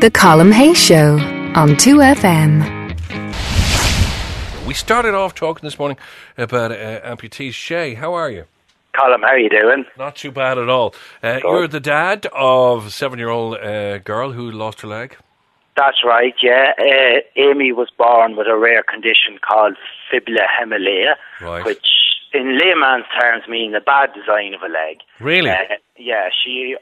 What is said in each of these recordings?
The Colm Hayes Show on 2FM. We started off talking this morning about amputees. Shay, how are you? Colm, how are you doing? Not too bad at all. You're the dad of a 7-year-old girl who lost her leg? That's right, yeah. Amy was born with a rare condition called fibula hemileia, Right. which in layman's terms means a bad design of a leg. Really? Yeah, she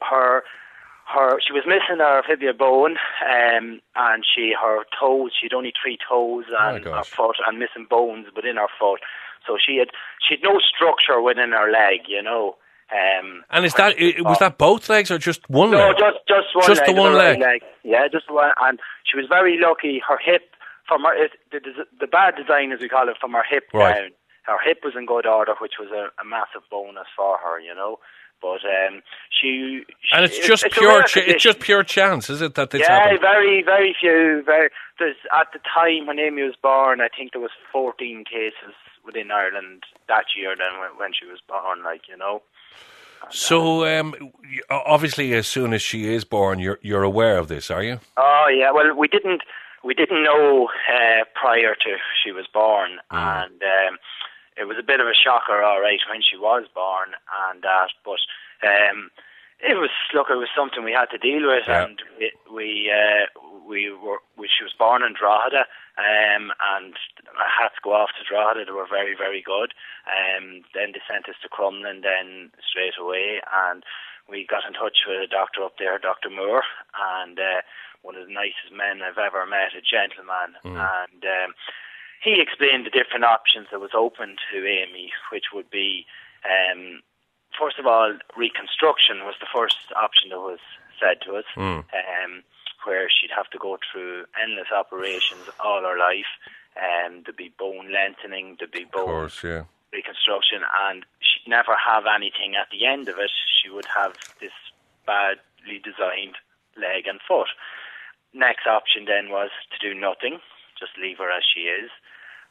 was missing her fibula bone, and her toes. She'd only 3 toes and her foot, and missing bones within her foot. So she'd no structure within her leg, you know. And was that both legs or just one leg? No, just one leg. Just the one leg. Yeah, just one. And she was very lucky. Her hip, the bad design, as we call it, from her hip down. Her hip was in good order, which was a massive bonus for her, you know. But she and it's just pure chance, is it, that this happened? Yeah, very, very few. At the time when Amy was born, I think there was 14 cases within Ireland that year. Then when she was born, like, you know. So obviously, as soon as she is born, you're aware of this, are you? Oh yeah. Well, we didn't know prior to she was born, and it was a bit of a shocker, all right, when she was born, and that. But it was something we had to deal with, and she was born in Drogheda, and I had to go off to Drogheda. They were very, very good. Then they sent us to Crumlin then straight away, and we got in touch with a doctor up there, Dr. Moore, and one of the nicest men I've ever met, a gentleman, and he explained the different options that was open to Amy, which would be, first of all, reconstruction was the first option that was said to us, where she'd have to go through endless operations all her life. There'd be bone lengthening, there'd be bone reconstruction, and she'd never have anything at the end of it. She would have this badly designed leg and foot. Next option then was to do nothing, just leave her as she is.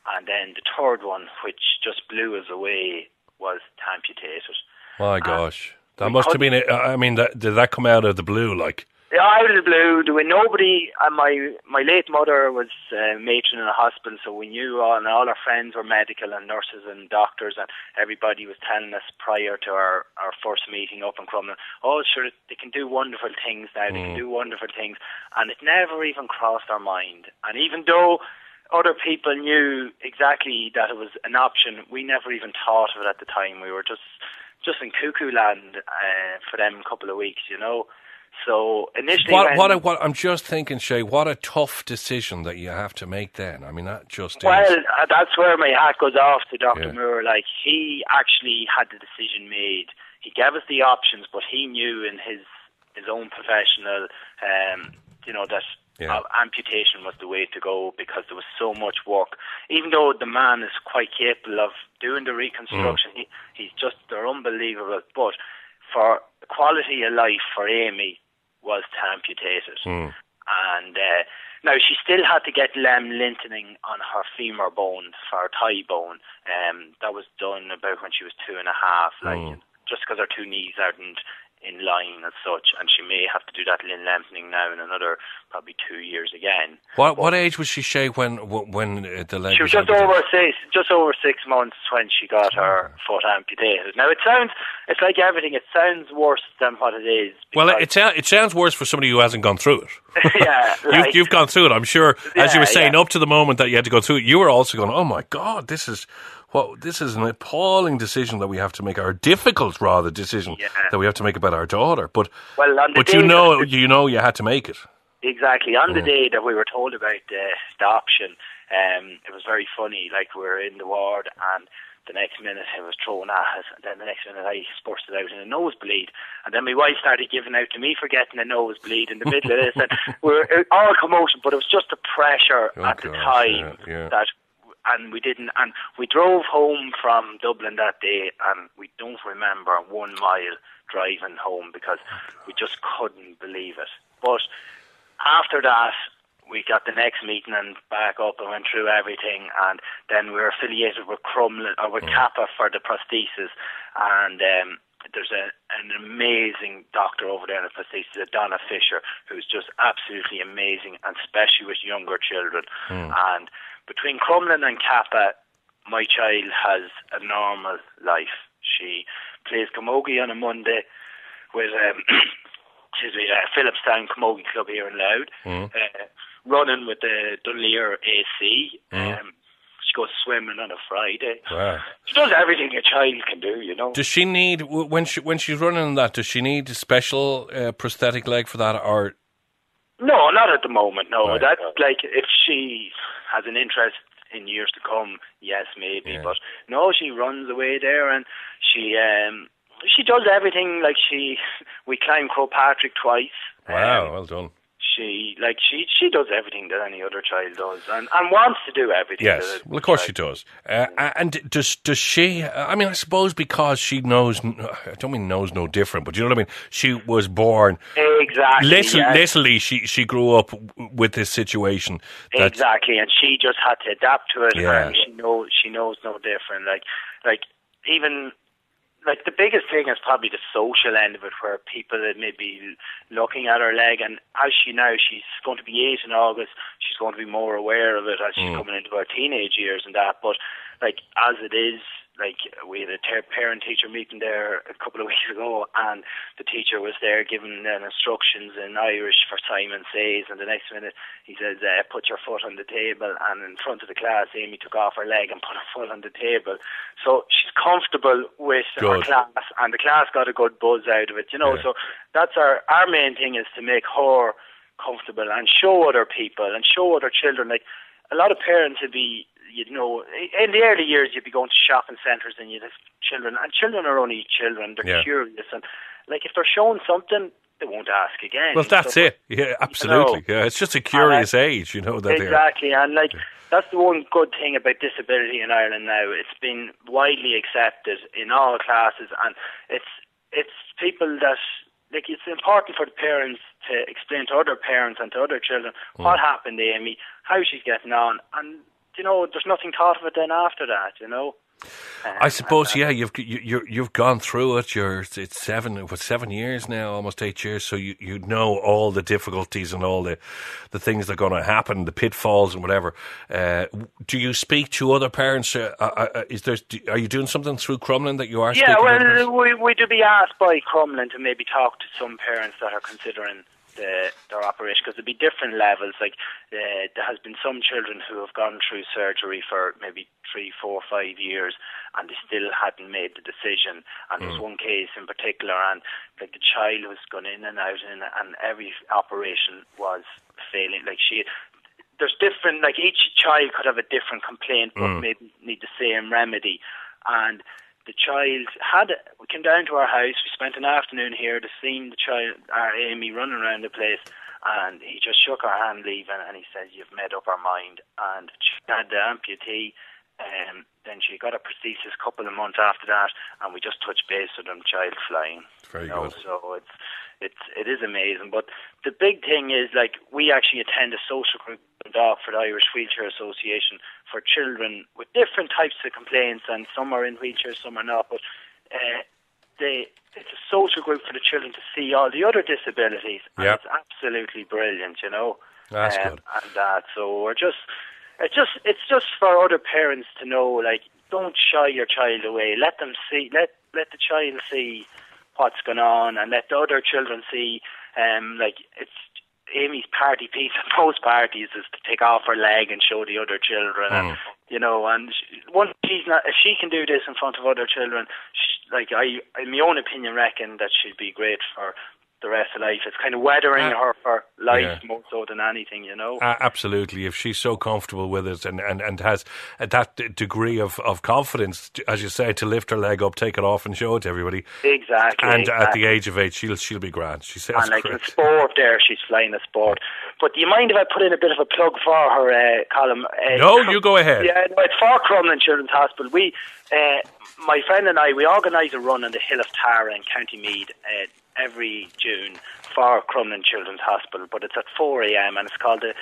And then the third one, which just blew us away, was to amputate it. My gosh. That must have been, did that come out of the blue, like? Yeah, out of the blue. There was nobody, my late mother was matron in a hospital, so we knew all our friends were medical and nurses and doctors, and everybody was telling us prior to our first meeting up in Crumlin, oh, sure, they can do wonderful things now, they can do wonderful things, and it never even crossed our mind. And even though other people knew exactly that it was an option, we never even thought of it at the time. We were just in cuckoo land for them couple of weeks, you know. So initially, what I'm just thinking, Shay, what a tough decision that you have to make then. I mean, that just is. That's where my hat goes off to Dr. Moore. Like, he actually had the decision made. He gave us the options, but he knew in his own professional, that amputation was the way to go, because there was so much work. Even though the man is quite capable of doing the reconstruction, they're unbelievable. But for quality of life for Amy was to amputate it. And now she still had to get limb lengthening on her femur bone, for her thigh bone. That was done about when she was 2.5, just because her 2 knees aren't in line as such, and she may have to do that limb lengthening now in another probably 2 years again. What age was she, Shay, when the leg? She was just over 6 months when she got her foot amputated. Now it's like everything. It sounds worse than what it is. Well, it sounds worse for somebody who hasn't gone through it. Yeah, you've gone through it. I'm sure. As you were saying, up to the moment that you had to go through it, you were also going, "Oh my God, this is an appalling decision that we have to make, or a difficult, rather, decision that we have to make about our daughter." But you know you had to make it. Exactly. On the day that we were told about the option, it was very funny. Like, we were in the ward, and the next minute it was thrown at us, and then the next minute I bursted out in a nosebleed, and then my wife started giving out to me for getting a nosebleed in the middle of this, and we were all commotion, but it was just the pressure at the time that. And we drove home from Dublin that day, and we don't remember 1 mile driving home because we just couldn't believe it. But after that, we got the next meeting and back up and went through everything, and then we were affiliated with Crumlin, or with Kappa for the prosthesis, and there's an amazing doctor over there in the prosthesis, Donna Fisher, who's just absolutely amazing, and especially with younger children. And between Crumlin and Kappa, my child has a normal life. She plays camogie on a Monday with Phillipstown Camogie Club here in Louth, running with the Dunleer AC. She goes swimming on a Friday. Wow. She does everything a child can do, you know. Does she need, when she's running that, does she need a special prosthetic leg for that, or? No, not at the moment, no. Right. That's like, if she has an interest in years to come, yes, maybe. Yeah. But no, she runs away there, and she does everything. Like, we climbed Croagh Patrick twice. Wow, well done. She does everything that any other child does, and wants to do everything. Yes, well, of course she does. And does she? I mean, I suppose because she knows. I don't mean knows no different, but you know what I mean. She was born exactly. Literally, she grew up with this situation. Exactly, and she just had to adapt to it. Yeah. And she knows no different. Like even. Like, the biggest thing is probably the social end of it, where people may be looking at her leg, and as she's going to be 8 in August, she's going to be more aware of it as she's coming into her teenage years and that. But, like, as it is, like, we had a parent-teacher meeting there a couple of weeks ago, and the teacher was there giving them instructions in Irish for Simon Says, and the next minute he says, put your foot on the table, and in front of the class, Amy took off her leg and put her foot on the table. So she's comfortable with her class, and the class got a good buzz out of it, you know. Yeah. So that's our main thing, is to make her comfortable and show other people and show other children. Like, a lot of parents would be, you know, in the early years you'd be going to shopping centres and you'd have children, and children are only children, they're curious, and like, if they're shown something, they won't ask again. Well, that's it. Yeah, absolutely. You know, yeah, it's just a curious age, you know. That exactly, and like, that's the one good thing about disability in Ireland now. It's been widely accepted in all classes, and it's people that, like, it's important for the parents to explain to other parents and to other children what happened to Amy, how she's getting on, and, you know, there's nothing thought of it then after that, you know. I suppose, yeah, you've gone through it. It's 7 years now, almost 8 years. So you know all the difficulties and all the things that are going to happen, the pitfalls and whatever. Do you speak to other parents? Are you doing something through Crumlin that you are? Yeah, speaking well, we do be asked by Crumlin to maybe talk to some parents that are considering their operation, because there'll be different levels. Like, there has been some children who have gone through surgery for maybe 3, 4, 5 years, and they still hadn't made the decision. And there's one case in particular, and like, the child was gone in and out, and every operation was failing. Like, there's different. Like, each child could have a different complaint, but maybe need the same remedy. And the child we came down to our house, we spent an afternoon here to see the child, our Amy, running around the place, and he just shook our hand leaving, and he says, "You've made up our mind." And she had the amputee, then she got a prosthesis a couple of months after that, and we just touched base with them, child flying. Very good. So it is amazing. But the big thing is, like, we actually attend a social group in Dock for the Irish Wheelchair Association for children with different types of complaints, and some are in wheelchairs, some are not. But it's a social group for the children to see all the other disabilities, and it's absolutely brilliant, you know. That's good. And so it's just for other parents to know, like, don't shy your child away. Let them see, let the child see what's going on, and let the other children see. Like, it's Amy's party piece at most parties is to take off her leg and show the other children, and, you know, and if she can do this in front of other children, I, in my own opinion, reckon that she'd be great for the rest of life. It's kind of weathering her for life more so than anything, you know. Absolutely. If she's so comfortable with it and has that degree of confidence, as you say, to lift her leg up, take it off and show it to everybody. Exactly. And at the age of 8, she'll be grand. She says, and like in sport there, she's flying the sport. But do you mind if I put in a bit of a plug for her, Colm? No, you go ahead. Yeah, no, it's for Crumlin Children's Hospital. We, my friend and I, we organise a run on the Hill of Tara in County Meath every June for Crumlin Children's Hospital, but it's at 4 a.m. and it's called the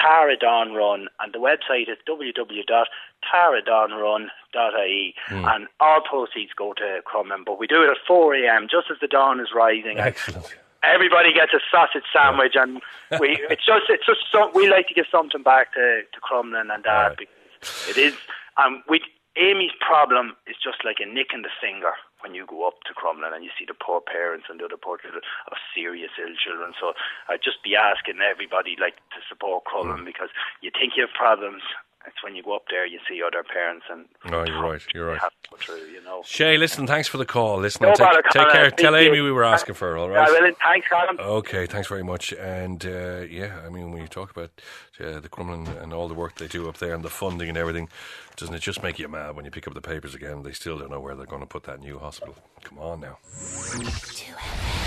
Tara Dawn Run, and the website is www.taradonrun.ie, and all proceeds go to Crumlin. But we do it at 4 a.m. just as the dawn is rising. Excellent. Everybody gets a sausage sandwich, and we like to give something back to Crumlin and Dad, because it is. Amy's problem is just like a nick in the finger when you go up to Crumlin and you see the poor parents and the other poor children of serious ill children. So I'd just be asking everybody to support Crumlin, because you think you have problems. It's when you go up there you see other parents and you're right. Have to go through, Shay, listen, thanks for the call. Listen, no take care. Tell Amy you. we were asking for her, all right? Thanks, Colm. Okay, thanks very much. And when you talk about the Crumlin and all the work they do up there and the funding and everything, doesn't it just make you mad when you pick up the papers again? They still don't know where they're going to put that new hospital. Come on now. 2FM.